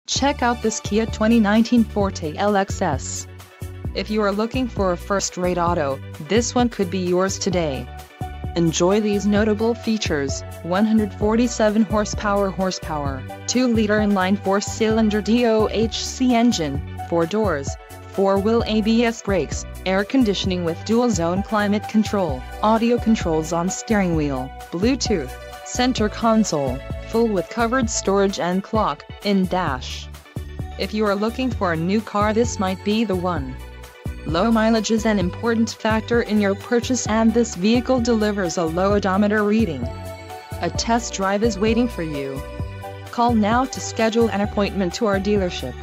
Check out this Kia 2019 Forte LXS. If you are looking for a first-rate auto, this one could be yours today. Enjoy these notable features: 147 horsepower, 2-liter inline 4-cylinder DOHC engine, 4 doors, 4-wheel ABS brakes, air conditioning with dual-zone climate control, audio controls on steering wheel, Bluetooth, center console, full with covered storage and clock-in dash. If you are looking for a new car, this might be the one. Low mileage is an important factor in your purchase, and this vehicle delivers a low odometer reading. A test drive is waiting for you. Call now to schedule an appointment to our dealership.